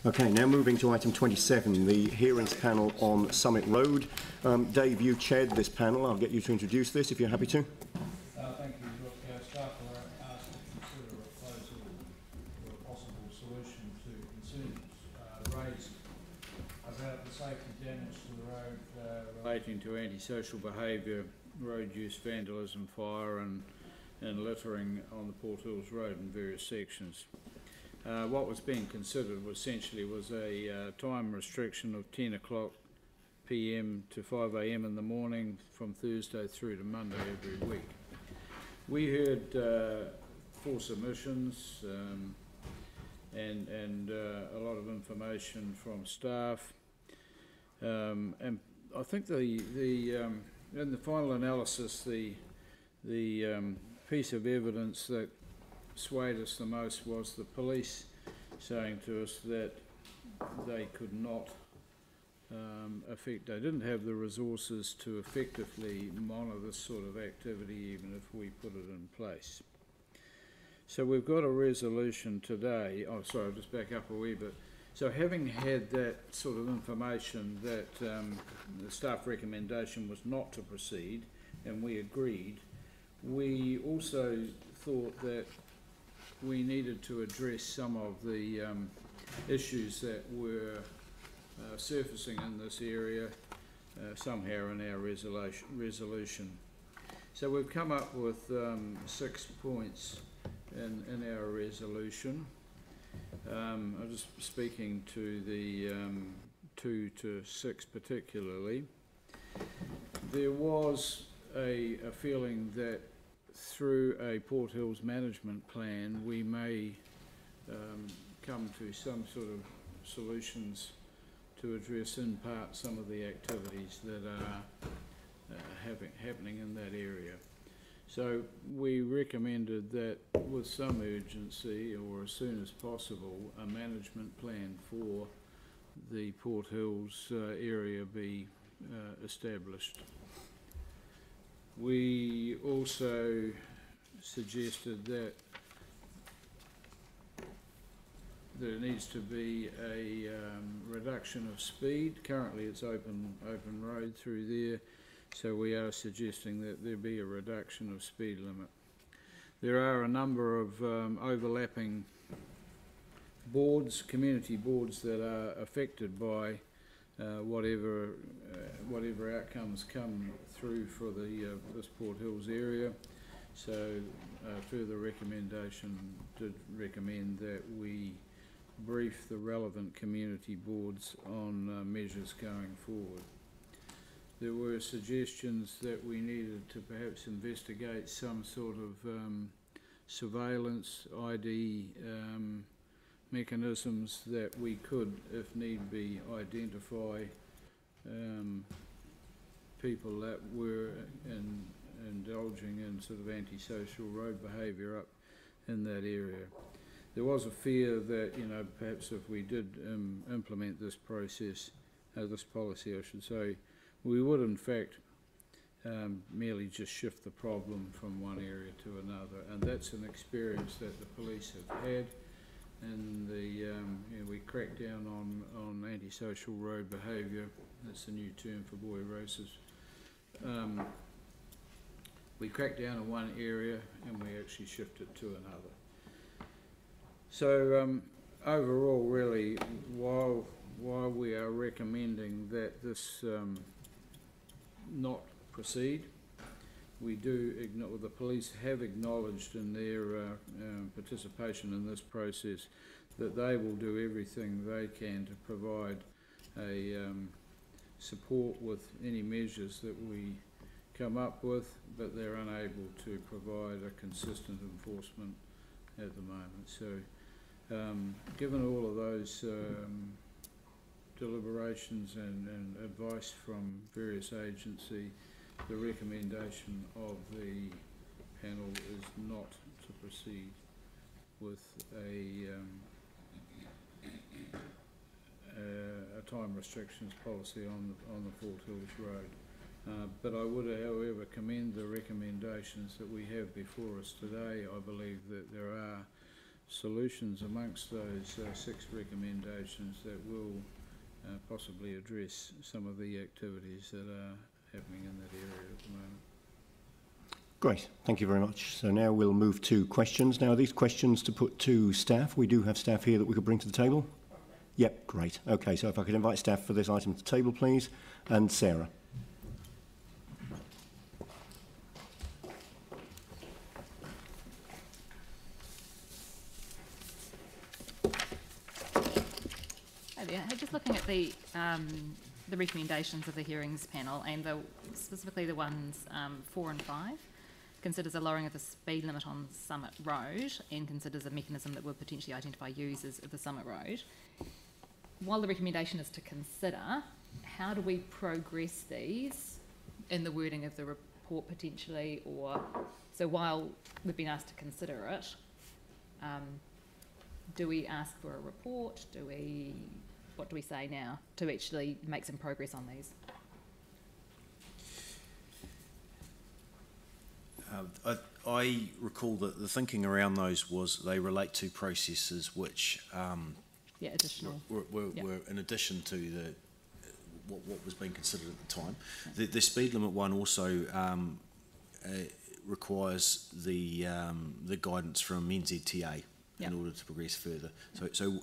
Okay, now moving to item 27, the hearings panel on Summit Road. Dave, you chaired this panel. I'll get you to introduce this if you're happy to. Thank you. Look, staff were asked to consider a proposal for a possible solution to concerns raised about the safety damage to the road relating to antisocial behaviour, road use, vandalism, fire and littering on the Port Hills Road in various sections. What was being considered essentially was a time restriction of 10 o'clock PM to 5 AM in the morning from Thursday through to Monday every week. We heard 4 submissions and a lot of information from staff, and I think in the final analysis the piece of evidence that swayed us the most was the police saying to us that they could not they didn't have the resources to effectively monitor this sort of activity even if we put it in place. So we've got a resolution today. Oh, sorry, I'll just back up a wee bit. So having had that sort of information that the staff recommendation was not to proceed, and we agreed, we also thought that we needed to address some of the issues that were surfacing in this area somehow in our resolution. So we've come up with 6 points in our resolution. I'm just speaking to the 2 to 6 particularly. There was a feeling that through a Port Hills management plan we may come to some sort of solutions to address in part some of the activities that are happening in that area. So we recommended that with some urgency or as soon as possible a management plan for the Port Hills area be established. We also suggested that there needs to be a reduction of speed. Currently it's open road through there, so we are suggesting that there be a reduction of speed limit. There are a number of overlapping boards, community boards, that are affected by whatever outcomes come through for the this Port Hills area. So further recommendation did recommend that we brief the relevant community boards on measures going forward. There were suggestions that we needed to perhaps investigate some sort of surveillance ID mechanisms that we could, if need be, identify people that were indulging in sort of antisocial road behaviour up in that area. There was a fear that, you know, perhaps if we did implement this process, this policy I should say, we would in fact merely just shift the problem from one area to another, and that's an experience that the police have had. And you know, we crack down on antisocial road behaviour. That's a new term for boy races. We crack down in one area and we actually shift it to another. So overall, really, while we are recommending that this not proceed, we do ignore, the police have acknowledged in their participation in this process that they will do everything they can to provide a support with any measures that we come up with, but they're unable to provide a consistent enforcement at the moment. So given all of those deliberations and advice from various agencies, the recommendation of the panel is not to proceed with a time restrictions policy on the Port Hills Road. But I would, however, commend the recommendations that we have before us today. I believe that there are solutions amongst those 6 recommendations that will possibly address some of the activities that are happening in that area at the moment. Great, thank you very much. So now we'll move to questions. Now, are these questions to put to staff? We do have staff here that we could bring to the table. Yep, great. Okay, so if I could invite staff for this item to the table, please. And Sarah. Hi there. Just looking at the recommendations of the hearings panel, and specifically the ones 4 and 5, considers a lowering of the speed limit on Summit Road and considers a mechanism that would potentially identify users of the Summit Road. While the recommendation is to consider, how do we progress these in the wording of the report potentially, or so while we've been asked to consider it, do we ask for a report? What do we say now to actually make some progress on these? I recall that the thinking around those was they relate to processes which Additional. were in addition to what was being considered at the time. The speed limit one also requires the guidance from NZTA in order to progress further. So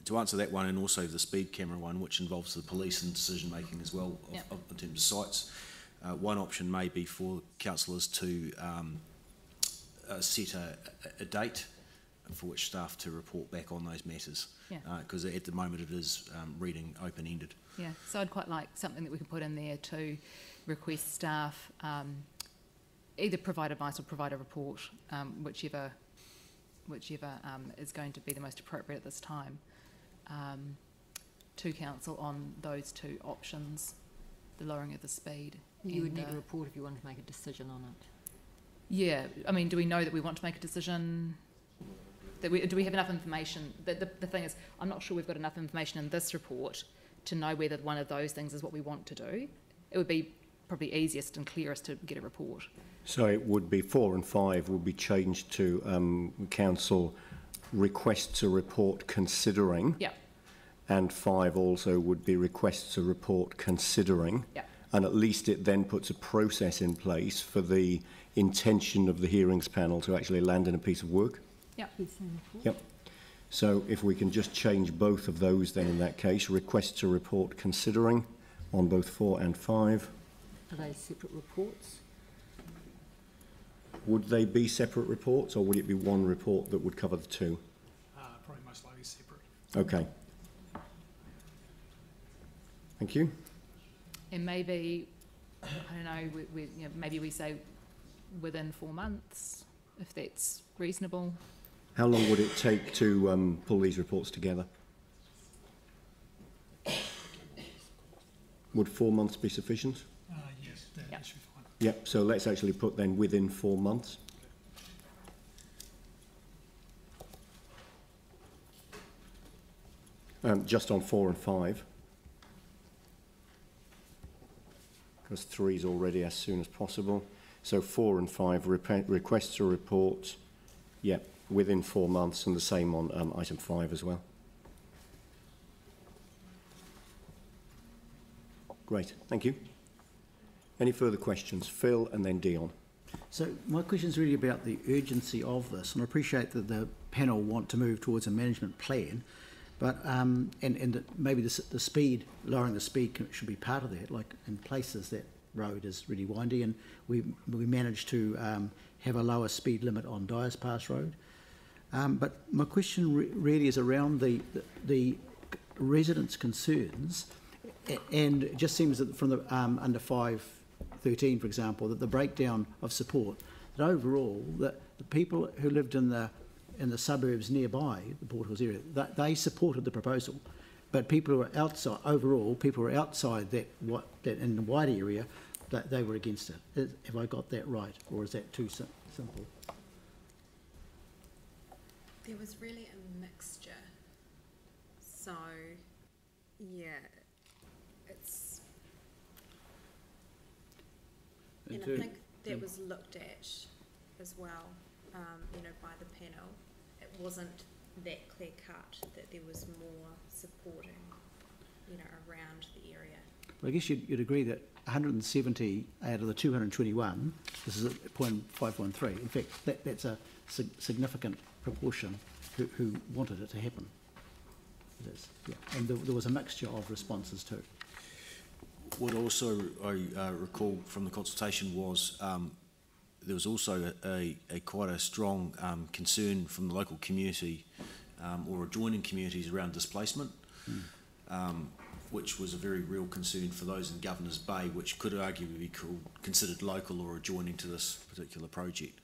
to answer that one, and also the speed camera one, which involves the police and decision making as well in terms of sites. One option may be for councillors to set a date for which staff to report back on those matters, because at the moment it is reading open-ended. Yeah, so I'd quite like something that we could put in there to request staff either provide advice or provide a report, whichever is going to be the most appropriate at this time, to council on those 2 options, the lowering of the speed. You would need a report if you wanted to make a decision on it. Yeah, I mean, do we know that we want to make a decision? Do we have enough information? The thing is, I'm not sure we've got enough information in this report to know whether one of those things is what we want to do. It would be probably easiest and clearest to get a report. So it would be 4 and 5 would be changed to council requests a report considering. Yeah. And 5 also would be requests a report considering. Yeah. And at least it then puts a process in place for the intention of the hearings panel to actually land in a piece of work. Yeah. Yep. So if we can just change both of those then in that case, requests a report considering on both 4 and 5. Are they separate reports? Would they be separate reports, or would it be one report that would cover the 2? Probably most likely separate. Okay. Thank you. And maybe, I don't know, maybe we say within 4 months, if that's reasonable. How long would it take to pull these reports together? Would 4 months be sufficient? Yes, that should be fine. Yep, so let's actually put then within 4 months. Just on 4 and 5. Because 3 is already as soon as possible. So 4 and 5, requests a report, within 4 months, and the same on item 5 as well. Great, thank you. Any further questions? Phil and then Dion. So my question is really about the urgency of this, and I appreciate that the panel want to move towards a management plan, but maybe the speed, lowering the speed should be part of that. Like in places that road is really windy, and we managed to have a lower speed limit on Dyers Pass Road. But my question really is around the residents' concerns, and it just seems that from the under 513, for example, that the breakdown of support, that overall that the people who lived in the suburbs nearby the Port Hills area, they supported the proposal, but people who are outside, overall, people who are outside that in the wider area, that they were against it. Have I got that right, or is that too simple? There was really a mixture. So, yeah, it's... And I think that was looked at as well, by the panel. it wasn't that clear cut, that there was more supporting, around the area. Well, I guess you'd agree that 170 out of the 221, this is at 0.513, in fact, that's a significant proportion who wanted it to happen. It is, yeah. And there was a mixture of responses too. What also I recall from the consultation was there was also a quite a strong concern from the local community or adjoining communities around displacement, which was a very real concern for those in Governor's Bay, which could arguably be considered local or adjoining to this particular project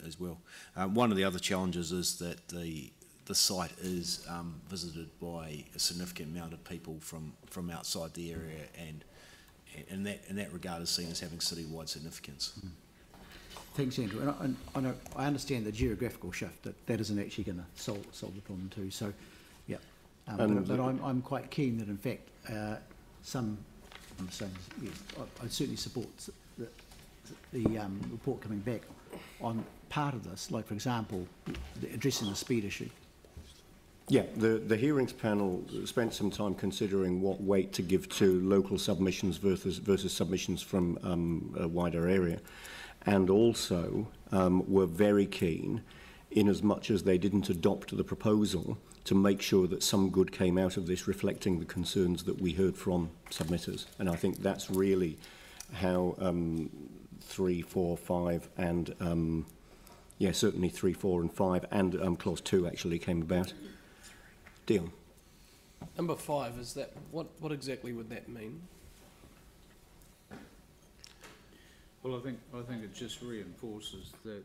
as well. One of the other challenges is that the site is visited by a significant amount of people from outside the area, and in that regard is seen as having citywide significance. Thanks, Andrew. And I understand the geographical shift, that isn't actually going to solve the problem too. So, yeah. But I'm quite keen that, in fact, I'm saying, yes, I certainly support the report coming back on part of this, like, for example, addressing the speed issue. Yeah, the hearings panel spent some time considering what weight to give to local submissions versus submissions from a wider area, and also were very keen, in as much as they didn't adopt the proposal, to make sure that some good came out of this, reflecting the concerns that we heard from submitters. And I think that's really how 3, 4, 5 and yeah, certainly 3, 4 and 5 and clause 2 actually came about. Deal. Number 5, is that what exactly would that mean? Well, I think it just reinforces that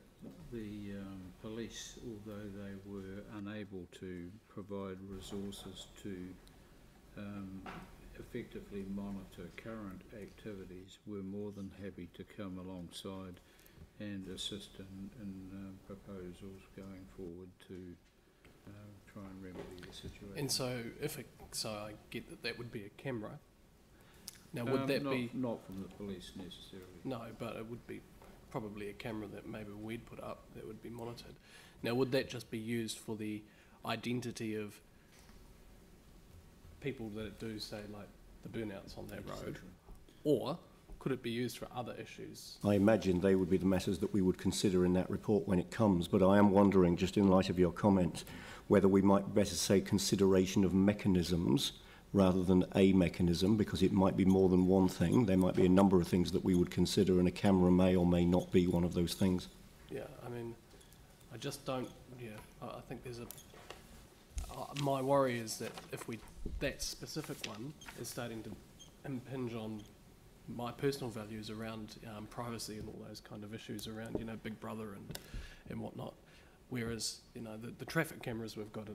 the police, although they were unable to provide resources to effectively monitor current activities, were more than happy to come alongside and assist in proposals going forward to try and remedy the situation. And so, so I get that would be a camera. Now, would that be not from the police necessarily? No, but it would be probably a camera that maybe we'd put up that would be monitored. Now, would that just be used for the identity of people that do, say, like the burnouts on that road, or could it be used for other issues? I imagine they would be the matters that we would consider in that report when it comes, but I am wondering, just in light of your comments, whether we might better say consideration of mechanisms rather than a mechanism, because it might be more than one thing. There might be a number of things that we would consider, and a camera may or may not be one of those things. Yeah, I mean, I just don't, yeah, I think there's my worry is that if that specific one is starting to impinge on my personal values around privacy and all those kind of issues around, Big Brother and whatnot, whereas, the traffic cameras we've got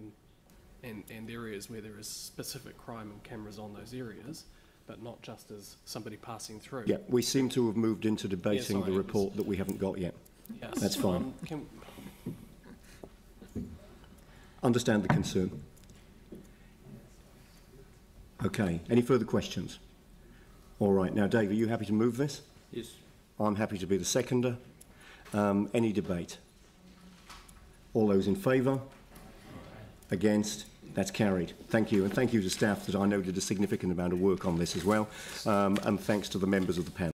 and areas where there is specific crime and cameras on those areas, but not just as somebody passing through. Yeah, we seem to have moved into debating the report that we haven't got yet. Yes. That's fine. Understand the concern. Okay, any further questions? All right, now Dave, are you happy to move this? Yes. I'm happy to be the seconder. Any debate? All those in favour? Against? That's carried. Thank you, and thank you to staff that I know did a significant amount of work on this as well, and thanks to the members of the panel.